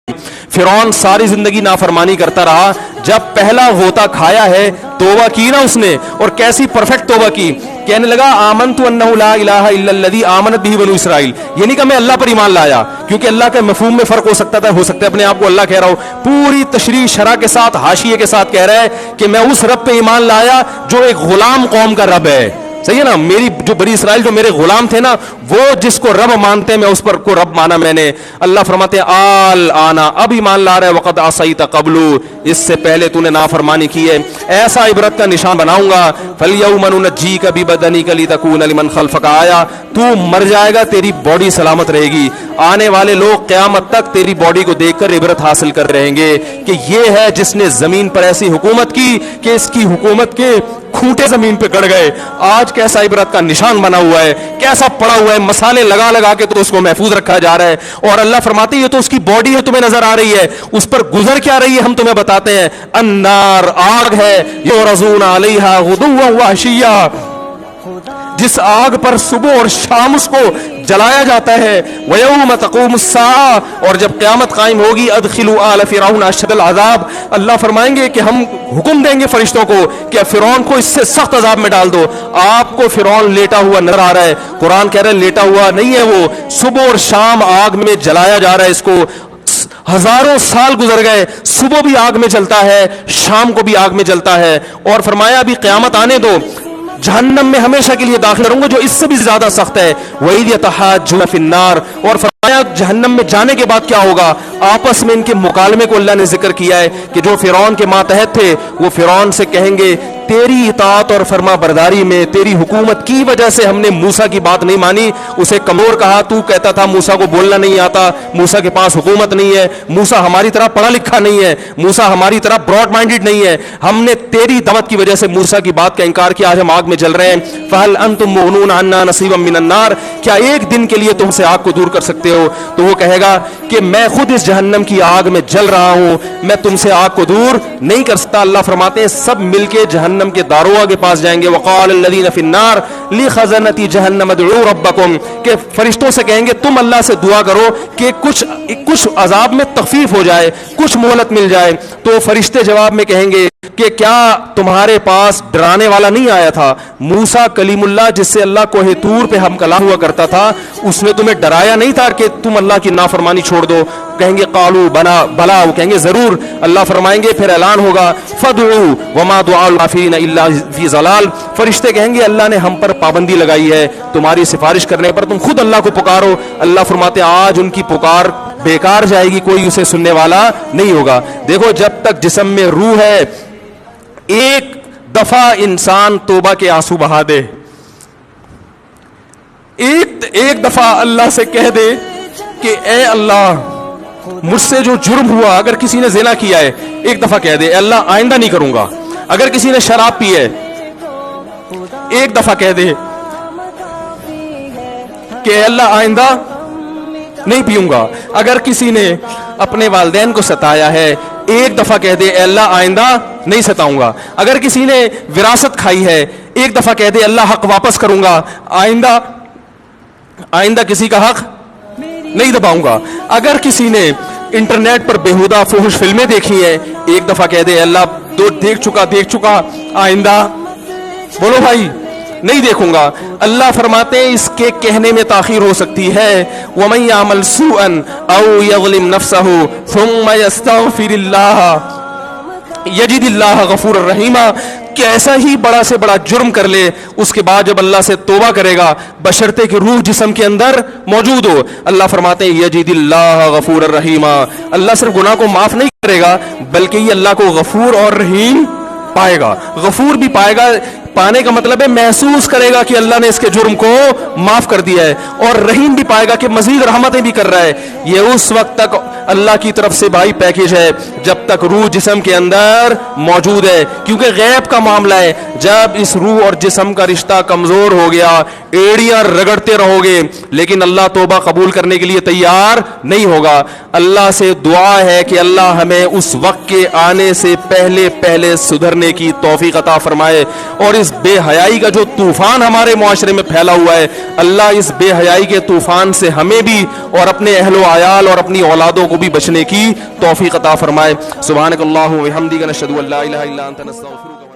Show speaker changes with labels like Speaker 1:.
Speaker 1: फिरौन सारी जिंदगी नाफरमानी करता रहा, जब पहला गोता खाया है तौबा की ना उसने, और कैसी परफेक्ट तौबा की। कहने लगा आमनतु अन्नहु ला इलाहा इल्लल्लज़ी आमनत बिही बनु इसराइल, ये नहीं कहा मैं अल्लाह पर ईमान लाया, क्योंकि अल्लाह के मफहूम में फर्क हो सकता था, हो सकता है अपने आप को अल्लाह कह रहा हो। पूरी तशरीह शरह के साथ, हाशिये के साथ कह रहा है कि मैं उस रब पे ईमान लाया जो एक गुलाम कौम का रब है। सही है ना, मेरी जो बनी इसराइल जो मेरे गुलाम थे ना, वो जिसको रब मानते हैं मैं उस पर को रब माना मैंने। अल्लाह फरमाते हैं आल आना, अब ईमान ला रहा है, वक़द असैत क़ब्लु, इससे पहले तूने नाफरमानी की है, ऐसा इबरत का निशान बनाऊंगा। फलयौम नुनज्जीका बिबदनिका लितकूना लिमन खल्फका आया, तू मर जाएगा तेरी बॉडी सलामत रहेगी, आने वाले लोग क़यामत तक तेरी बॉडी को देखकर इबरत हासिल कर रहेंगे कि ये है जिसने जमीन पर ऐसी हुकूमत की कि इसकी हुकूमत के खूंटे जमीन पे गड़ गए। आज कैसा इबरत का निशान बना हुआ है, कैसा पड़ा हुआ है, मसाले लगा लगा के तो उसको महफूज रखा जा रहा है। और अल्लाह फरमाती है ये तो उसकी बॉडी है, तुम्हें नजर आ रही है, उस पर गुजर क्या रही है हम तुम्हें बताते हैं। अन्नार, आग है, युरज़ूना अलैहा गुदुव्वन व अशिय्या, जिस आग पर सुबह और शाम उसको जलाया जाता है। वयौम तक़ूमुस्साआ, और जब क़यामत कायम होगी, अदखिलू आल फ़िरऔन अशद्दल अज़ाब, अल्लाह फरमाएंगे कि हम हुक्म देंगे फरिश्तों को कि फ़िरौन को इससे सख्त अज़ाब में डाल दो। आपको फ़िरौन लेटा हुआ नजर आ रहा है, कुरान कह रहा है लेटा हुआ नहीं है वो, सुबह और शाम आग में जलाया जा रहा है इसको। हजारों साल गुजर गए, सुबह भी आग में जलता है, शाम को भी आग में जलता है। और फरमाया अभी क़यामत आने दो, जहन्नम में हमेशा के लिए दाखिल रहूंगा जो इससे भी ज्यादा सख्त है। वही यतहाज्जुन फिन्नार, और फरमाया जहन्नम में जाने के बाद क्या होगा। आपस में इनके मुकालमे को अल्लाह ने जिक्र किया है कि जो फिरौन के मातहत थे वो फिरौन से कहेंगे तेरी इताअत और फरमा बरदारी में, तेरी हुकूमत की वजह से हमने मूसा की बात नहीं मानी। उसे कमजोर कहा, तू कहता था मूसा को बोलना नहीं आता, मूसा के पास हुकूमत नहीं है, मूसा हमारी तरह पढ़ा लिखा नहीं है, मूसा हमारी तरह ब्रॉड माइंडेड नहीं है, हमने तेरी दावत की वजह से मूसा की बात का इनकार किया, आज हम आग में जल रहे हैं। फहल अंतुम मुगनून अन्ना नसीबम मिनन नार, क्या एक दिन के लिए तुमसे आग को दूर कर सकते हो। तो वो कहेगा कि मैं खुद इस जहन्नम की आग में जल रहा हूं, मैं तुमसे आग को दूर नहीं कर सकता। अल्लाह फरमाते हैं सब मिलके जहन्नम के दारोगा के पास जाएंगे। वक़ाल लल्लज़ीना फ़िन्नार लिख़ज़नती जहन्नम उदऊ रब्बकुम, के फरिश्तों से कहेंगे तुम अल्लाह से दुआ करो कि कुछ अजाब में तखफीफ हो जाए, कुछ मोहलत मिल जाए। तो फरिश्ते जवाब में कहेंगे कि क्या तुम्हारे पास डराने वाला नहीं आया था, मूसा कलीमुल्लाह जिससे अल्लाह कोहे तूर पे हम कलाम हुआ करता था, उसने तुम्हें डराया नहीं था कि तुम अल्लाह की नाफरमानी छोड़ दो। कहेंगे कालू बना भला, वो कहेंगे जरूर। अल्लाह फरमाएंगे फिर ऐलान होगा फदउ वमा दुआउल काफिरीन इल्ला फी ज़लाल, फरिश्ते कहेंगे अल्लाह ने हम पर पाबंदी लगाई है, तुम्हारी सिफारिश करने पर तुम खुद अल्लाह को पुकारो। अल्लाह फरमाते आज उनकी पुकार बेकार जाएगी, कोई उसे सुनने वाला नहीं होगा। देखो जब तक जिस्म में रूह है, एक दफा इंसान तौबा के आंसू बहा दे, एक दफा अल्लाह से कह दे कि ए अल्लाह मुझसे जो जुर्म हुआ, अगर किसी ने ज़िना किया है एक दफा कह दे अल्लाह आइंदा नहीं करूंगा। अगर किसी ने शराब पी है एक दफा कह दे कि अल्लाह आइंदा नहीं पीऊंगा। अगर किसी ने अपने वालिदैन को सताया है एक दफा कह दे अल्लाह आइंदा नहीं सताऊंगा। अगर किसी ने विरासत खाई है एक दफा कह दे अल्लाह हक वापस करूंगा, आइंदा किसी का हक नहीं दबाऊंगा। अगर किसी ने इंटरनेट पर बेहुदा फुहश फिल्में देखी है एक दफा कह दे अल्लाह दो देख चुका आइंदा बोलो भाई नहीं देखूंगा। अल्लाह फरमाते हैं इसके कहने में ताखीर हो सकती है। वमन यामल सूअन औ यज़लिम नफ्सहु सुम्मा यस्तगफिरिल्लाह यजिदिल्लाह गफूरर रहीमा, कैसा ही बड़ा से बड़ा जुर्म कर ले उसके बाद जब अल्लाह से तौबा करेगा बशर्ते कि रूह जिस्म के अंदर मौजूद हो, अल्लाह फरमाते हैं यजिदिल्लाह गफूरर रहीमा, अल्लाह सिर्फ गुनाह को माफ नहीं करेगा बल्कि ये अल्लाह को गफूर और रहीम पाएगा। गफूर भी पाएगा, पाने का मतलब है महसूस करेगा कि अल्लाह ने इसके जुर्म को माफ कर दिया है, और रहीम भी पाएगा कि मजीद रहमतें भी कर रहा है। ये उस वक्त तक अल्लाह की तरफ से भाई पैकेज है जब तक रूह जिस्म के अंदर मौजूद है, क्योंकि गैब का मामला है। जब इस रूह और जिस्म का रिश्ता कमजोर हो गया एड़ियां रगड़ते रहोगे लेकिन अल्लाह तौबा कबूल करने के लिए तैयार नहीं होगा। अल्लाह से दुआ है कि अल्लाह हमें उस वक्त के आने से पहले पहले सुधरने की तौफीक अता फरमाए और इस اس بے حیائی کا جو طوفان ہمارے معاشرے میں پھیلا ہوا ہے، اللہ اس بے حیائی کے طوفان سے ہمیں بھی اور اپنے اہل و عیال اور اپنی اولادوں کو بھی بچنے کی توفیق عطا فرمائے۔ سبحانک اللہم و بحمدک، نشہد ان لا الہ الا انت، نستغفرک۔